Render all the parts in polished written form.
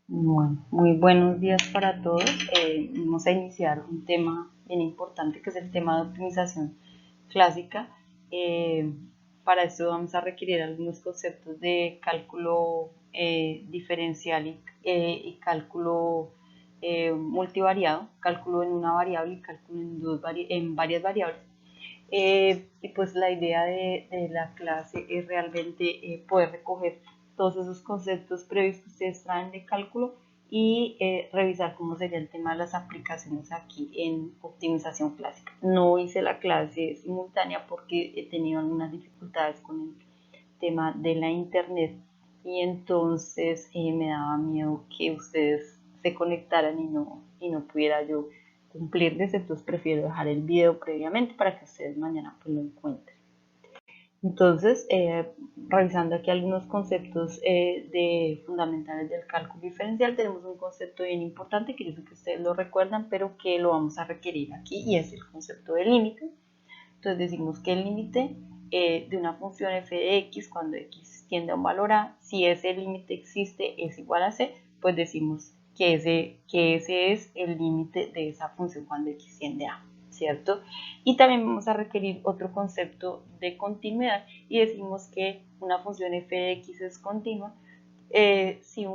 Bueno, muy buenos días para todos. Vamos a iniciar un tema bien importante que es el tema de optimización clásica. Eh, para esto vamos a requerir algunos conceptos de cálculo diferencial y cálculo multivariado, cálculo en una variable y cálculo en varias variables. Y pues la idea de la clase es realmente poder recoger todos esos conceptos previos que ustedes traen de cálculo y revisar cómo sería el tema de las aplicaciones aquí en optimización clásica. No hice la clase simultánea porque he tenido algunas dificultades con el tema de la internet y entonces me daba miedo que ustedes se conectaran y no pudiera yo cumplirles, entonces prefiero dejar el video previamente para que ustedes mañana pues lo encuentren. Entonces, revisando aquí algunos conceptos de fundamentales del cálculo diferencial, tenemos un concepto bien importante que yo sé que ustedes lo recuerdan, pero que lo vamos a requerir aquí y es el concepto de límite. Entonces decimos que el límite de una función f de x cuando x tiende a un valor a, si ese límite existe es igual a c, pues decimos que ese es el límite de esa función cuando x tiende a, ¿cierto? Y también vamos a requerir otro concepto de continuidad y decimos que una función f de x es continua si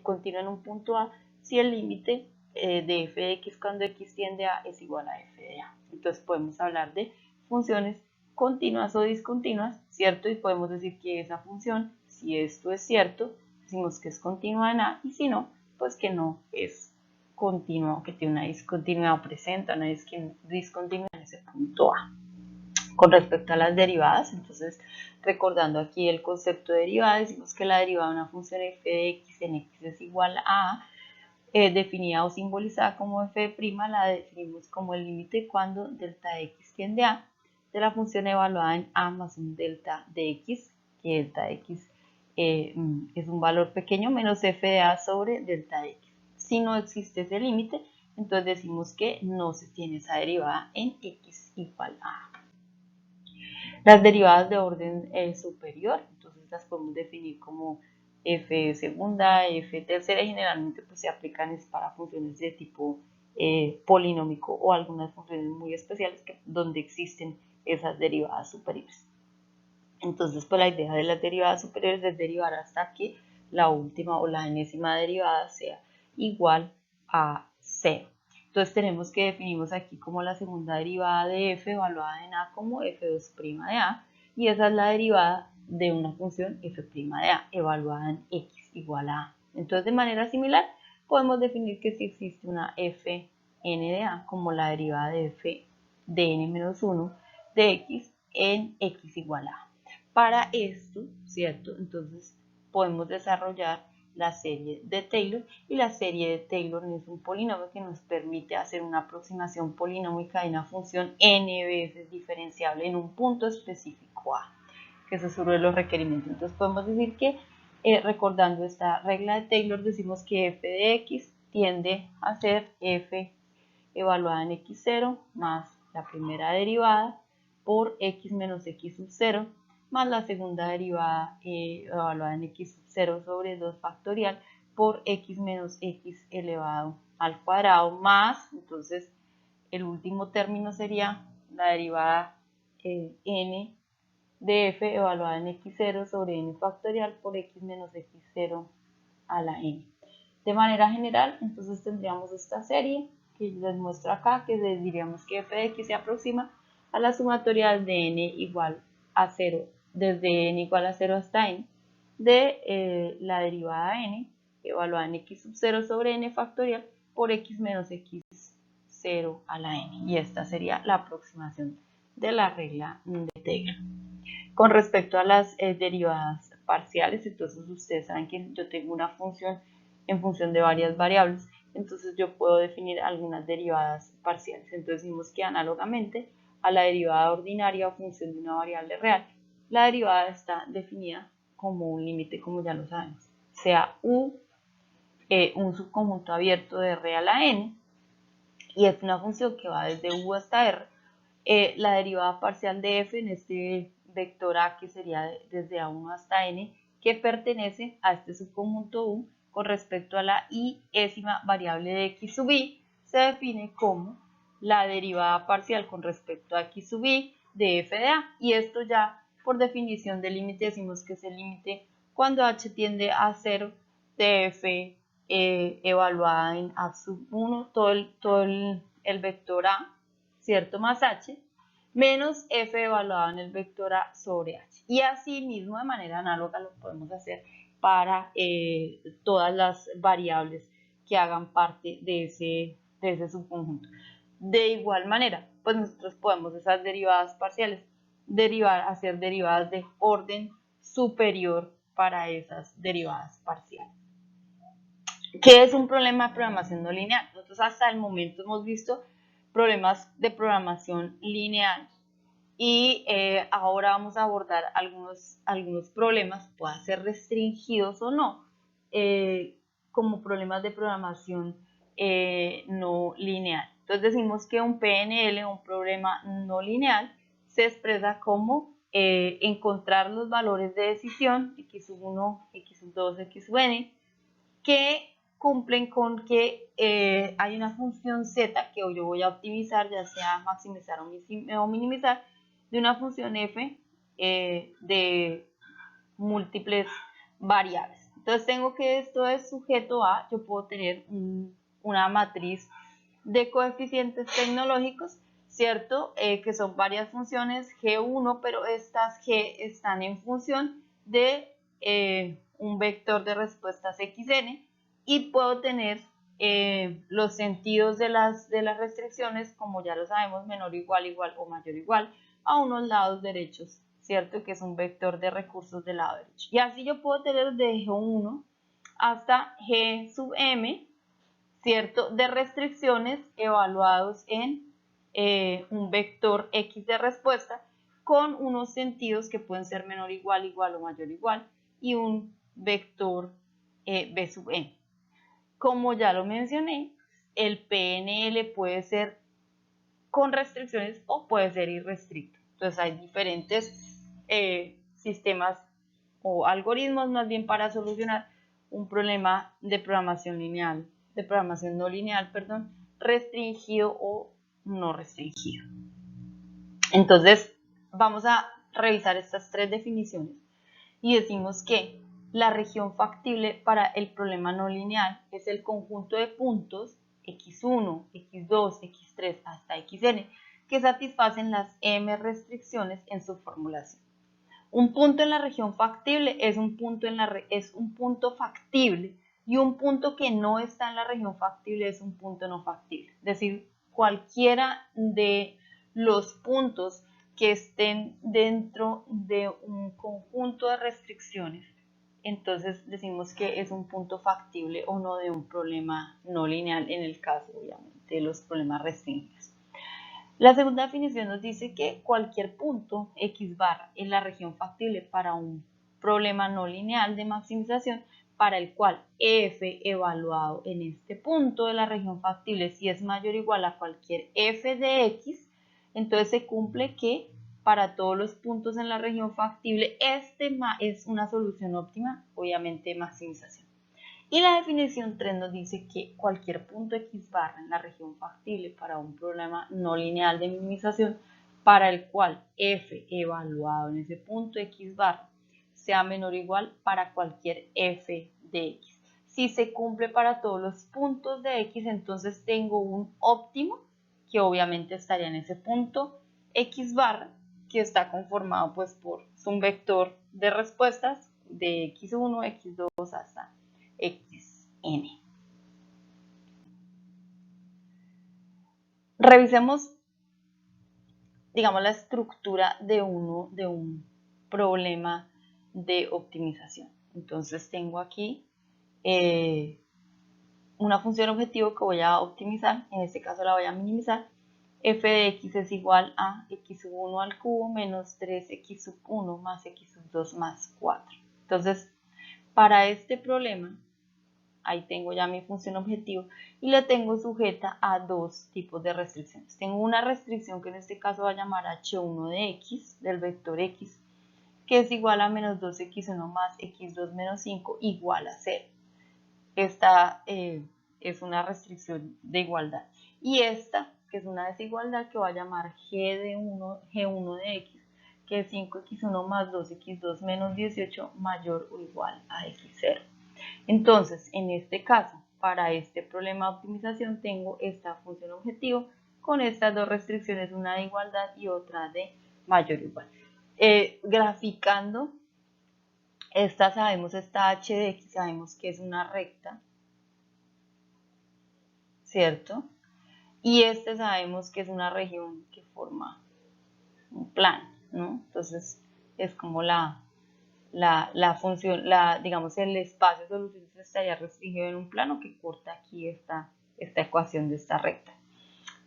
continúa en un punto A, si el límite de f de x cuando x tiende a es igual a f de a. Entonces podemos hablar de funciones continuas o discontinuas, ¿cierto? Y podemos decir que esa función, si esto es cierto, decimos que es continua en A, y si no, pues que no es continua, que tiene una discontinuidad o presenta una discontinuidad en ese punto A. Con respecto a las derivadas, entonces recordando aquí el concepto de derivada, decimos que la derivada de una función f de x en x es igual a definida o simbolizada como f', la definimos como el límite cuando delta de x tiende a de la función evaluada en a más un delta de x, que delta de x es un valor pequeño menos f de a sobre delta de x. Si no existe ese límite, entonces decimos que no se tiene esa derivada en x igual a. Las derivadas de orden superior, entonces las podemos definir como f segunda, f tercera y generalmente pues se aplican para funciones de tipo polinómico o algunas funciones muy especiales donde existen esas derivadas superiores. Entonces pues la idea de las derivadas superiores es derivar hasta que la última o la enésima derivada sea igual a 0. Entonces tenemos que definimos aquí como la segunda derivada de f evaluada en a como f2' de a, y esa es la derivada de una función f' de a evaluada en x igual a a. Entonces de manera similar podemos definir que si existe una f n de a como la derivada de f de n-1 de x en x igual a. Para esto, ¿cierto? Entonces podemos desarrollar la serie de Taylor, y la serie de Taylor es un polinomio que nos permite hacer una aproximación polinómica de una función n veces diferenciable en un punto específico A, que eso es uno de los requerimientos. Entonces podemos decir que recordando esta regla de Taylor decimos que f de x tiende a ser f evaluada en x0 más la primera derivada por x menos x sub 0 más la segunda derivada evaluada en x sub 0 sobre 2 factorial por x menos x elevado al cuadrado más, entonces el último término sería la derivada n de f evaluada en x0 sobre n factorial por x menos x0 a la n. De manera general, entonces tendríamos esta serie que les muestro acá, que diríamos que f de x se aproxima a la sumatoria de n igual a 0, desde n igual a 0 hasta n, de la derivada n evaluada en x sub 0 sobre n factorial por x menos x0 a la n. Y esta sería la aproximación de la regla de Taylor. Con respecto a las derivadas parciales, entonces ustedes saben que yo tengo una función en función de varias variables, entonces yo puedo definir algunas derivadas parciales. Entonces decimos que análogamente a la derivada ordinaria o función de una variable real, la derivada está definida como un límite, como ya lo sabemos, sea u un subconjunto abierto de r a la n, y es una función que va desde u hasta r. La derivada parcial de f en este vector a que sería desde a1 hasta n, que pertenece a este subconjunto U con respecto a la i-ésima variable de x sub i, se define como la derivada parcial con respecto a x sub i de f de a. Y esto ya por definición del límite decimos que es el límite cuando h tiende a 0 de f evaluada en a sub 1, todo el vector a, ¿cierto? Más h, menos f evaluado en el vector a sobre h. Y así mismo de manera análoga lo podemos hacer para todas las variables que hagan parte de ese subconjunto. De igual manera, pues nosotros podemos esas derivadas parciales hacer derivadas de orden superior para esas derivadas parciales. ¿Qué es un problema de programación no lineal? Nosotros hasta el momento hemos visto problemas de programación lineal y ahora vamos a abordar algunos problemas, puedan ser restringidos o no, como problemas de programación no lineal. Entonces decimos que un PNL, un problema no lineal, se expresa como encontrar los valores de decisión x1, x2, xn, que cumplen con que hay una función z que yo voy a optimizar, ya sea maximizar o minimizar, de una función f de múltiples variables. Entonces tengo que esto es sujeto a, yo puedo tener una matriz de coeficientes tecnológicos, ¿cierto? Que son varias funciones G1, pero estas G están en función de un vector de respuestas xn, y puedo tener los sentidos de las restricciones, como ya lo sabemos, menor o igual, igual o mayor o igual, a unos lados derechos, ¿cierto? Que es un vector de recursos del lado derecho. Y así yo puedo tener de G1 hasta G sub m, ¿cierto? De restricciones evaluados en un vector X de respuesta con unos sentidos que pueden ser menor igual, igual o mayor igual, y un vector B sub n. Como ya lo mencioné, el PNL puede ser con restricciones o puede ser irrestricto. Entonces hay diferentes sistemas o algoritmos más bien para solucionar un problema de programación lineal, de programación no lineal, perdón, restringido o no restringido. Entonces vamos a revisar estas tres definiciones y decimos que la región factible para el problema no lineal es el conjunto de puntos x1, x2, x3 hasta xn que satisfacen las m restricciones en su formulación. Un punto en la región factible es un punto factible, y un punto que no está en la región factible es un punto no factible. Es decir, cualquiera de los puntos que estén dentro de un conjunto de restricciones, entonces decimos que es un punto factible o no de un problema no lineal, en el caso obviamente de los problemas restringidos. La segunda definición nos dice que cualquier punto x barra en la región factible para un problema no lineal de maximización para el cual f evaluado en este punto de la región factible si es mayor o igual a cualquier f de x, entonces se cumple que para todos los puntos en la región factible este es una solución óptima, obviamente de maximización. Y la definición 3 nos dice que cualquier punto x barra en la región factible para un problema no lineal de minimización para el cual f evaluado en ese punto x barra sea menor o igual para cualquier f de x. Si se cumple para todos los puntos de x, entonces tengo un óptimo que obviamente estaría en ese punto x barra, que está conformado pues por un vector de respuestas de x1, x2 hasta xn. Revisemos, digamos, la estructura de un problema de optimización. Entonces tengo aquí una función objetivo que voy a optimizar, en este caso la voy a minimizar. F de x es igual a x1 al cubo menos 3x sub 1 más x sub 2 más 4. Entonces, para este problema, ahí tengo ya mi función objetivo y la tengo sujeta a dos tipos de restricciones. Tengo una restricción que en este caso va a llamar h1 de x, del vector x, que es igual a menos 2x1 más x2 menos 5 igual a 0. Esta es una restricción de igualdad. Y esta, que es una desigualdad que voy a llamar G1 de x, que es 5x1 más 2x2 menos 18 mayor o igual a x0. Entonces, en este caso, para este problema de optimización, tengo esta función objetivo con estas dos restricciones, una de igualdad y otra de mayor o igual. Graficando, esta h de x, sabemos que es una recta, ¿cierto? Y sabemos que es una región que forma un plano, ¿no? Entonces, es como la función, digamos, el espacio de solución estaría restringido en un plano que corta aquí esta ecuación de esta recta.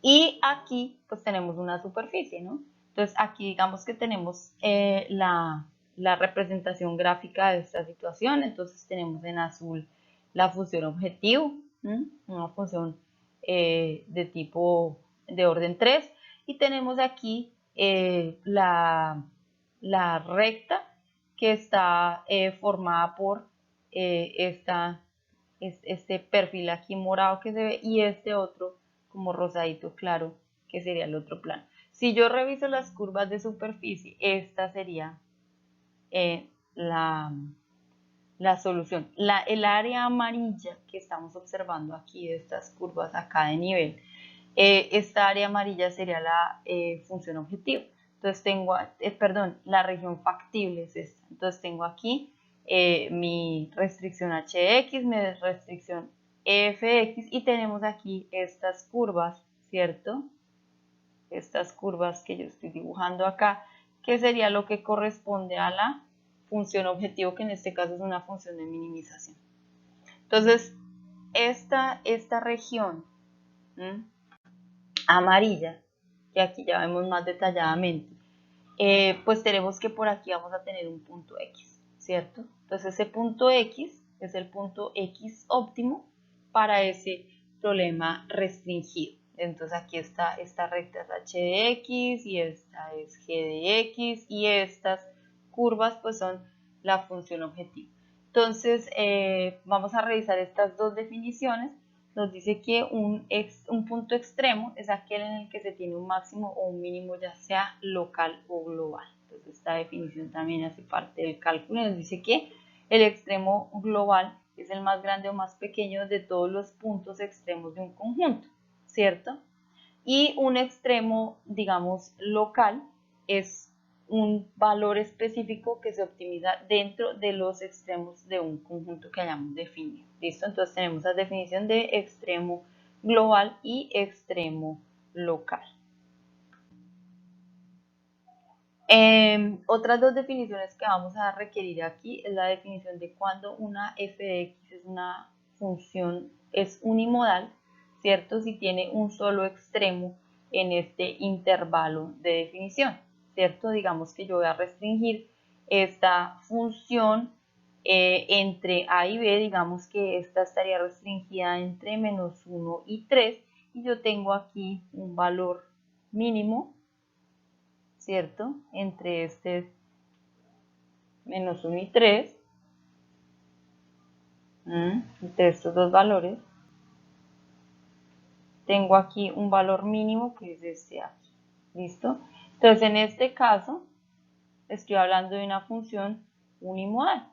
Y aquí, pues tenemos una superficie, ¿no? Entonces, aquí digamos que tenemos la representación gráfica de esta situación. Entonces, tenemos en azul la función objetivo, una función de tipo de orden 3. Y tenemos aquí la recta que está formada por este perfil aquí morado que se ve y este otro como rosadito claro que sería el otro plano. Si yo reviso las curvas de superficie, esta sería la solución. El área amarilla que estamos observando aquí de estas curvas acá de nivel, esta área amarilla sería la función objetivo. Entonces tengo, la región factible es esta. Entonces tengo aquí mi restricción hx, mi restricción fx y tenemos aquí estas curvas, ¿cierto? Estas curvas que yo estoy dibujando acá, que sería lo que corresponde a la función objetivo, que en este caso es una función de minimización. Entonces, esta región amarilla, que aquí ya vemos más detalladamente, pues tenemos que por aquí vamos a tener un punto X, ¿cierto? Entonces ese punto X es el punto X óptimo para ese problema restringido. Entonces aquí está esta recta es h de x y esta es g de x y estas curvas pues son la función objetivo. Entonces vamos a revisar estas dos definiciones. Nos dice que un punto extremo es aquel en el que se tiene un máximo o un mínimo, ya sea local o global. Entonces esta definición también hace parte del cálculo y nos dice que el extremo global es el más grande o más pequeño de todos los puntos extremos de un conjunto, ¿cierto? Y un extremo, digamos, local es un valor específico que se optimiza dentro de los extremos de un conjunto que hayamos definido. ¿Listo? Entonces tenemos la definición de extremo global y extremo local. Otras dos definiciones que vamos a requerir aquí es la definición de cuando una f de x es una función, es unimodal, ¿cierto? Si tiene un solo extremo en este intervalo de definición, ¿cierto? Digamos que yo voy a restringir esta función entre a y b, digamos que esta estaría restringida entre menos 1 y 3, y yo tengo aquí un valor mínimo, ¿cierto? Entre este menos 1 y 3, entre estos dos valores, tengo aquí un valor mínimo que es este aquí, ¿listo? Entonces, en este caso, estoy hablando de una función unimodal.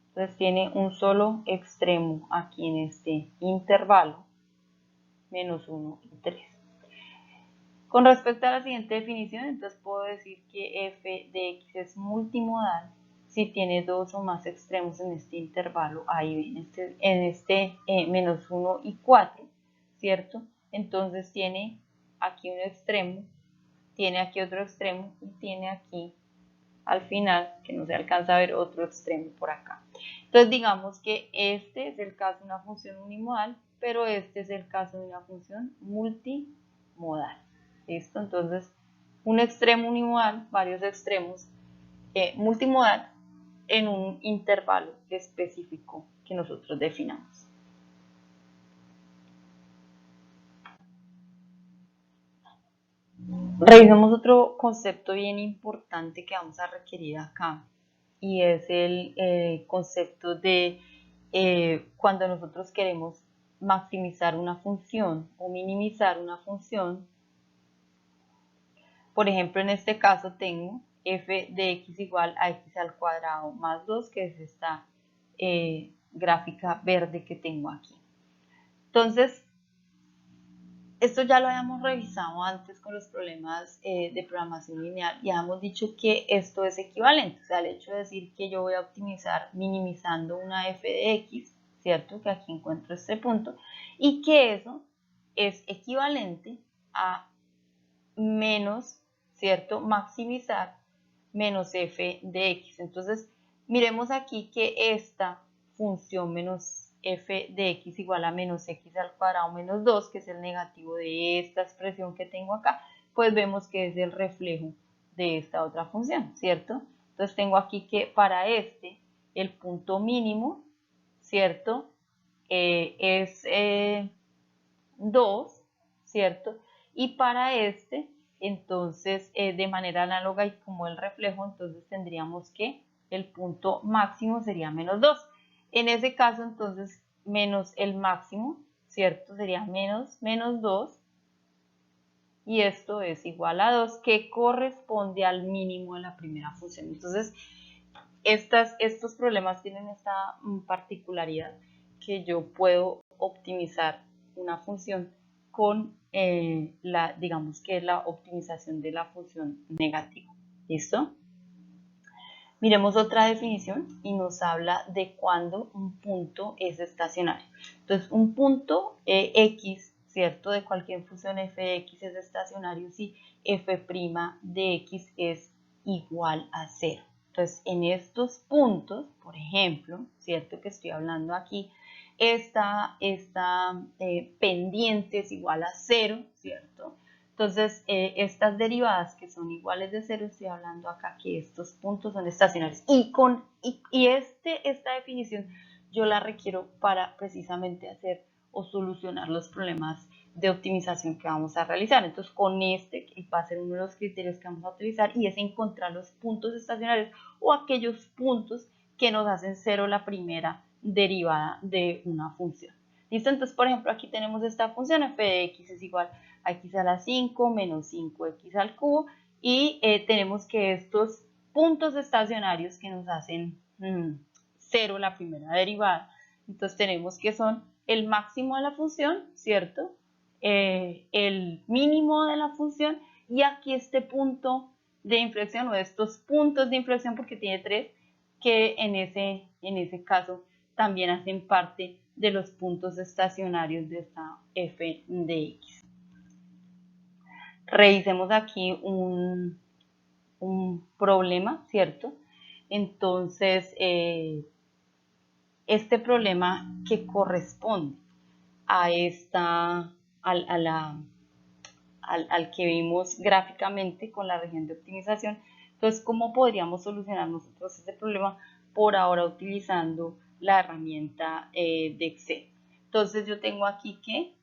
Entonces, tiene un solo extremo aquí en este intervalo, menos 1 y 3. Con respecto a la siguiente definición, entonces puedo decir que f de x es multimodal si tiene dos o más extremos en este intervalo a y b, en este menos 1 y 4, ¿cierto? Entonces tiene aquí un extremo, tiene aquí otro extremo y tiene aquí al final, que no se alcanza a ver, otro extremo por acá. Entonces digamos que este es el caso de una función unimodal, pero este es el caso de una función multimodal. ¿Listo? Entonces, un extremo unimodal, varios extremos, multimodal en un intervalo específico que nosotros definamos. Revisemos otro concepto bien importante que vamos a requerir acá y es el concepto de cuando nosotros queremos maximizar una función o minimizar una función. Por ejemplo, en este caso tengo f de x igual a x al cuadrado más 2, que es esta gráfica verde que tengo aquí. Entonces, esto ya lo habíamos revisado antes con los problemas de programación lineal y habíamos dicho que esto es equivalente, o sea, el hecho de decir que yo voy a optimizar minimizando una f de x, ¿cierto? Que aquí encuentro este punto, y que eso es equivalente a menos, ¿cierto? Maximizar menos f de x. Entonces, miremos aquí que esta función menos f de x igual a menos x al cuadrado menos 2, que es el negativo de esta expresión que tengo acá, pues vemos que es el reflejo de esta otra función, ¿cierto? Entonces tengo aquí que para este, el punto mínimo, ¿cierto? Es 2, ¿cierto? Y para este, entonces, de manera análoga y como el reflejo, entonces tendríamos que el punto máximo sería menos 2. En ese caso, entonces, menos el máximo, ¿cierto? Sería menos 2. Y esto es igual a 2, que corresponde al mínimo de la primera función. Entonces, estos problemas tienen esta particularidad que yo puedo optimizar una función con digamos que la optimización de la función negativa. ¿Listo? Miremos otra definición y nos habla de cuando un punto es estacionario. Entonces, un punto x, ¿cierto? De cualquier función f de x es estacionario si f' de x es igual a 0. Entonces, en estos puntos, por ejemplo, ¿cierto? Que estoy hablando aquí, esta pendiente es igual a 0, ¿cierto? Entonces, estas derivadas que son iguales de 0, estoy hablando acá que estos puntos son estacionarios. Esta definición yo la requiero para precisamente hacer o solucionar los problemas de optimización que vamos a realizar. Entonces, con este va a ser uno de los criterios que vamos a utilizar y es encontrar los puntos estacionarios o aquellos puntos que nos hacen 0 la primera derivada de una función. ¿Listo? Entonces, por ejemplo, aquí tenemos esta función f de x es igual a x a la 5 menos 5x al cubo y tenemos que estos puntos estacionarios que nos hacen 0 la primera derivada, entonces tenemos que son el máximo de la función, ¿cierto? El mínimo de la función y aquí este punto de inflexión o estos puntos de inflexión porque tiene 3 que en ese caso también hacen parte de los puntos estacionarios de esta f de x. Revisemos aquí un problema, ¿cierto? Entonces, este problema que corresponde a al que vimos gráficamente con la región de optimización. Entonces, ¿cómo podríamos solucionar nosotros este problema? Por ahora utilizando la herramienta de Excel. Entonces, yo tengo aquí que,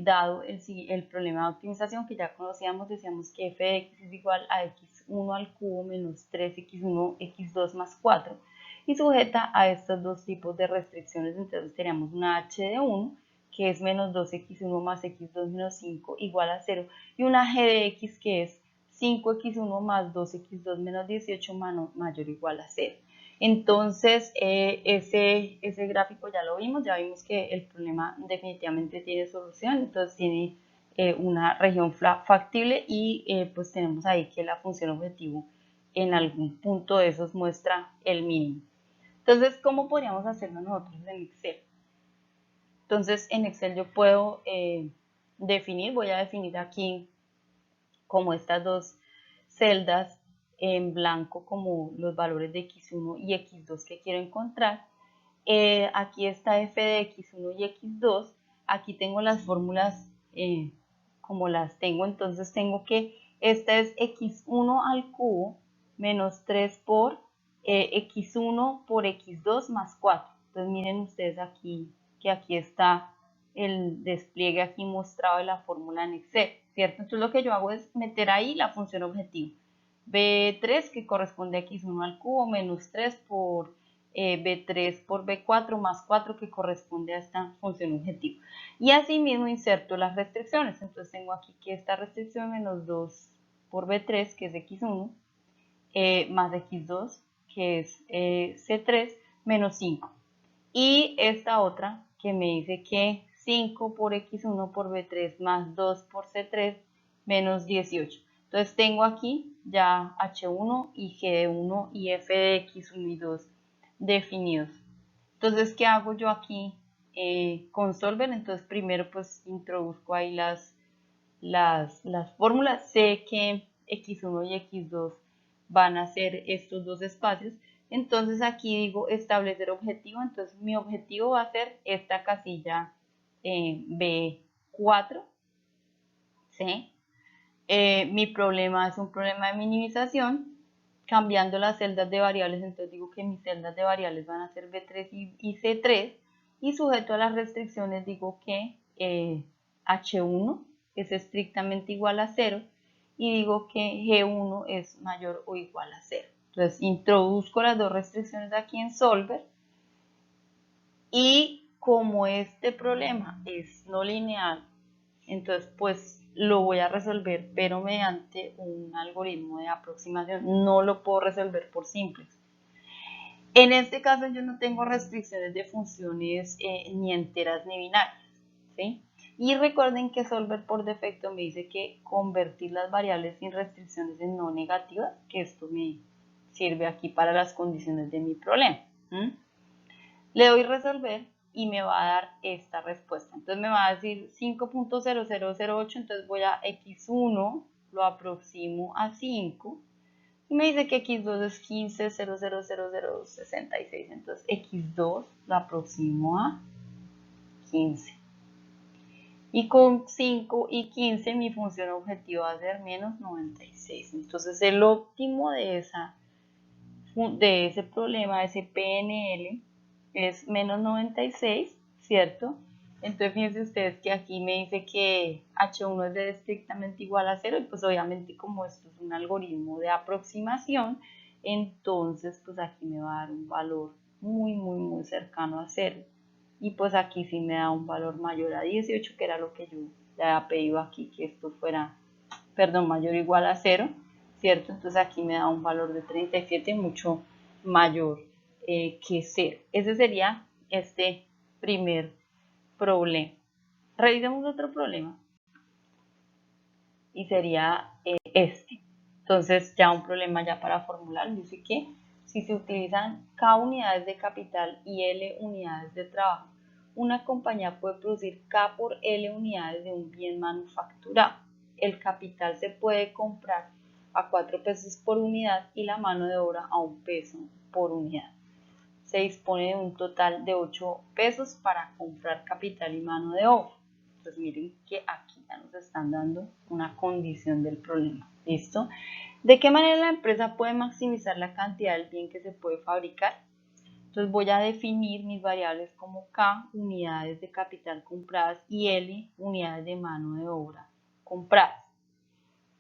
dado el problema de optimización que ya conocíamos, decíamos que f de x es igual a x1 al cubo menos 3x1, x2 más 4 y sujeta a estos dos tipos de restricciones. Entonces, teníamos una h de 1 que es menos 2x1 más x2 menos 5 igual a 0, y una g de x que es 5x1 más 2x2 menos 18 mayor o igual a 0. Entonces, ese gráfico ya lo vimos, ya vimos que el problema definitivamente tiene solución, entonces tiene una región factible y pues tenemos ahí que la función objetivo en algún punto de esos muestra el mínimo. Entonces, ¿cómo podríamos hacerlo nosotros en Excel? Entonces, en Excel yo puedo voy a definir aquí como estas dos celdas en blanco como los valores de x1 y x2 que quiero encontrar. Aquí está f de x1 y x2. Aquí tengo las fórmulas como las tengo, entonces tengo que esta es x1 al cubo menos 3 por x1 por x2 más 4. Entonces miren ustedes aquí que aquí está el despliegue aquí mostrado de la fórmula en Excel. ¿cierto? Entonces lo que yo hago es meter ahí la función objetivo. B3 que corresponde a x1 al cubo menos 3 por B3 por B4 más 4 que corresponde a esta función objetivo. Y asimismo inserto las restricciones. Entonces tengo aquí que esta restricción menos 2 por B3 que es x1 más x2 que es C3 menos 5. Y esta otra que me dice que 5 por x1 por b3 más 2 por c3 menos 18. Entonces tengo aquí ya h1 y g1 y f de x1 y 2 definidos. Entonces, ¿qué hago yo aquí con Solver? Entonces primero pues introduzco ahí las fórmulas. Sé que x1 y x2 van a ser estos dos espacios. Entonces aquí digo establecer objetivo. Entonces mi objetivo va a ser esta casilla B4. ¿Sí? Mi problema es un problema de minimización. Cambiando las celdas de variables, entonces digo que mis celdas de variables van a ser B3 y C3. Y sujeto a las restricciones digo que H1 es estrictamente igual a 0 y digo que G1 es mayor o igual a 0. Entonces introduzco las dos restricciones aquí en Solver y como este problema es no lineal, entonces pues lo voy a resolver pero mediante un algoritmo de aproximación, no lo puedo resolver por simples. En este caso yo no tengo restricciones de funciones ni enteras ni binarias, ¿sí? Y recuerden que Solver por defecto me dice que convertir las variables sin restricciones en no negativas, que esto me sirve aquí para las condiciones de mi problema. Le doy resolver y me va a dar esta respuesta. Entonces me va a decir 5.0008, entonces voy a x1, lo aproximo a 5. Y me dice que x2 es 15.000066. Entonces x2 lo aproximo a 15. Y con 5 y 15 mi función objetiva va a ser menos 96. Entonces el óptimo de ese problema, de ese PNL, es menos 96, ¿cierto? Entonces fíjense ustedes que aquí me dice que H1 es estrictamente igual a 0 y pues obviamente como esto es un algoritmo de aproximación, entonces pues aquí me va a dar un valor muy cercano a 0 y pues aquí sí me da un valor mayor a 18 que era lo que yo le había pedido aquí que esto fuera, perdón, mayor o igual a 0, ¿cierto? Entonces aquí me da un valor de 37 mucho mayor que 0. Ese sería este primer problema. Revisemos otro problema y sería este. Entonces ya un problema ya para formular, dice que si se utilizan K unidades de capital y L unidades de trabajo, una compañía puede producir K por L unidades de un bien manufacturado. El capital se puede comprar a 4 pesos por unidad y la mano de obra a 1 peso por unidad. Se dispone de un total de 8 pesos para comprar capital y mano de obra. Pues miren que aquí ya nos están dando una condición del problema. ¿Listo? ¿De qué manera la empresa puede maximizar la cantidad del bien que se puede fabricar? Entonces voy a definir mis variables como K, unidades de capital compradas, y L, unidades de mano de obra compradas.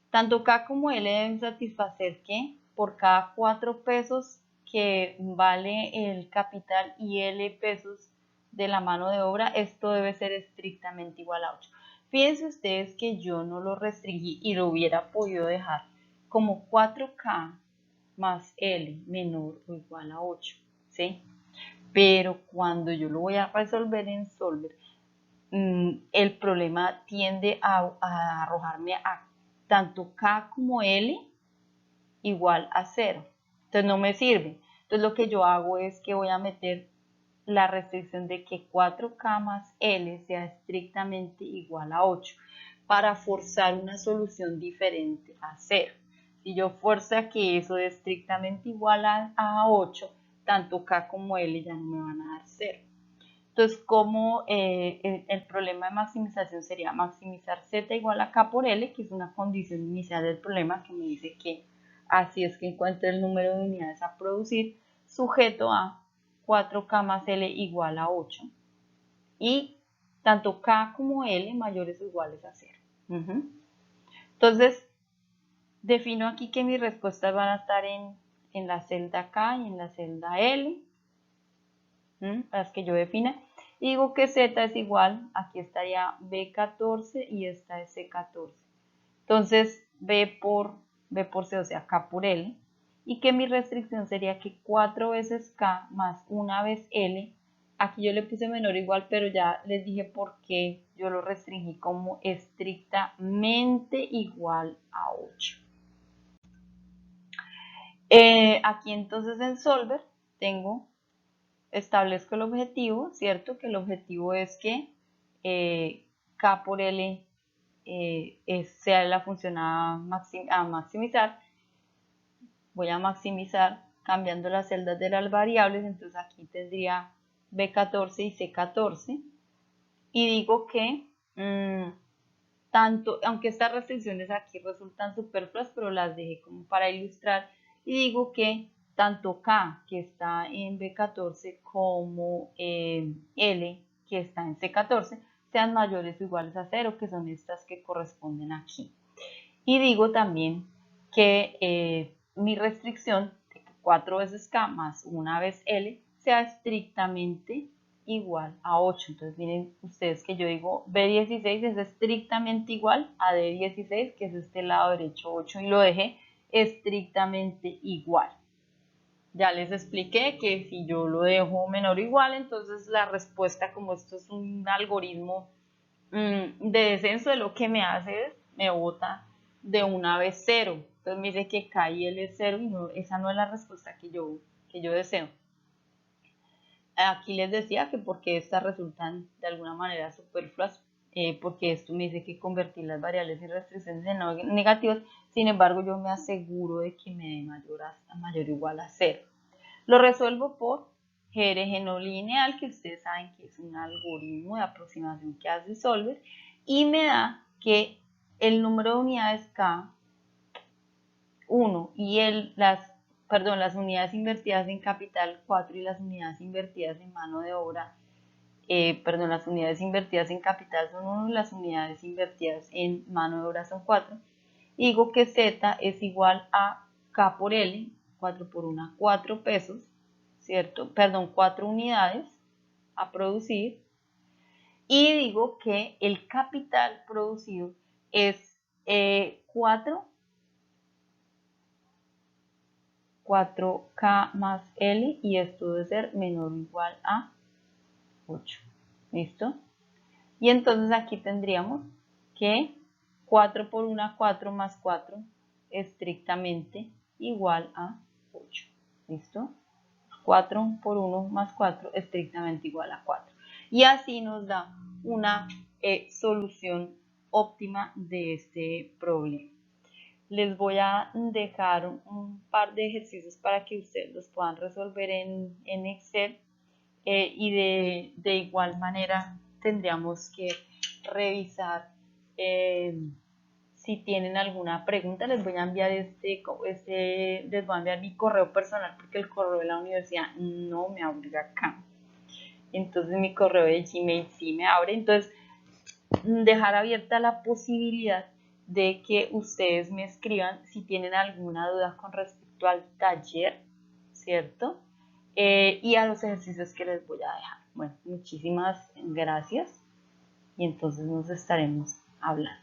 Tanto K como L deben satisfacer que por cada 4 pesos que vale el capital y L pesos de la mano de obra, esto debe ser estrictamente igual a 8. Fíjense ustedes que yo no lo restringí y lo hubiera podido dejar como 4K más L menor o igual a 8, ¿sí? Pero cuando yo lo voy a resolver en Solver, el problema tiende a arrojarme a tanto K como L igual a 0. Entonces no me sirve. Entonces lo que yo hago es que voy a meter la restricción de que 4K más L sea estrictamente igual a 8 para forzar una solución diferente a 0. Si yo fuerzo a que eso es estrictamente igual a 8, tanto K como L ya no me van a dar 0. Entonces, como el problema de maximización sería maximizar Z igual a K por L, que es una condición inicial del problema que me dice que así es que encuentre el número de unidades a producir, sujeto a 4K más L igual a 8. Y tanto K como L mayores o iguales a 0. Entonces, defino aquí que mis respuestas van a estar en la celda K y en la celda L, las que yo defina. Y digo que Z es igual, aquí estaría B14 y esta es C14. Entonces, B por C, o sea, K por L. Y que mi restricción sería que 4 veces K más una vez L. Aquí yo le puse menor o igual, pero ya les dije por qué yo lo restringí como estrictamente igual a 8. Aquí entonces en Solver establezco el objetivo, ¿cierto? Que el objetivo es que K por L sea la función a maximizar. Voy a maximizar cambiando las celdas de las variables, entonces aquí tendría B14 y C14. Y digo que tanto, aunque estas restricciones aquí resultan superfluas, pero las dejé como para ilustrar, y digo que tanto K, que está en B14, como L, que está en C14, sean mayores o iguales a 0, que son estas que corresponden aquí. Y digo también que mi restricción de 4 veces K más una vez L sea estrictamente igual a 8. Entonces miren ustedes que yo digo B16 es estrictamente igual a D16, que es este lado derecho 8, y lo dejé estrictamente igual. Ya les expliqué que si yo lo dejo menor o igual, entonces la respuesta, como esto es un algoritmo de descenso, de lo que me hace es, me bota de una vez 0. Entonces me dice que K y L es 0 y no, esa no es la respuesta que yo deseo. Aquí les decía que porque estas resultan de alguna manera superfluas, porque esto me dice que convertir las variables y restricciones en negativas, sin embargo yo me aseguro de que me dé mayor o igual a 0. Lo resuelvo por GRG no lineal, que ustedes saben que es un algoritmo de aproximación que hace Solver, y me da que el número de unidades K1 y las unidades invertidas en capital 4 y las unidades invertidas en mano de obra, las unidades invertidas en capital son 1 y las unidades invertidas en mano de obra son 4. Y digo que Z es igual a K por L, 4 por 1, 4 pesos, ¿cierto? 4 unidades a producir. Y digo que el capital producido es 4K más L, y esto debe ser menor o igual a 8. ¿Listo? Y entonces aquí tendríamos que 4 por 1, 4 más 4, estrictamente igual a 8. ¿Listo? 4 por 1 más 4, estrictamente igual a 4. Y así nos da una solución óptima de este problema. Les voy a dejar un par de ejercicios para que ustedes los puedan resolver en Excel, y de igual manera tendríamos que revisar si tienen alguna pregunta. Les voy a enviar les voy a enviar mi correo personal, porque el correo de la universidad no me abre acá. Entonces mi correo de Gmail sí me abre. Entonces dejar abierta la posibilidad de que ustedes me escriban si tienen alguna duda con respecto al taller, ¿cierto? Y a los ejercicios que les voy a dejar. Bueno, muchísimas gracias y entonces nos estaremos hablando.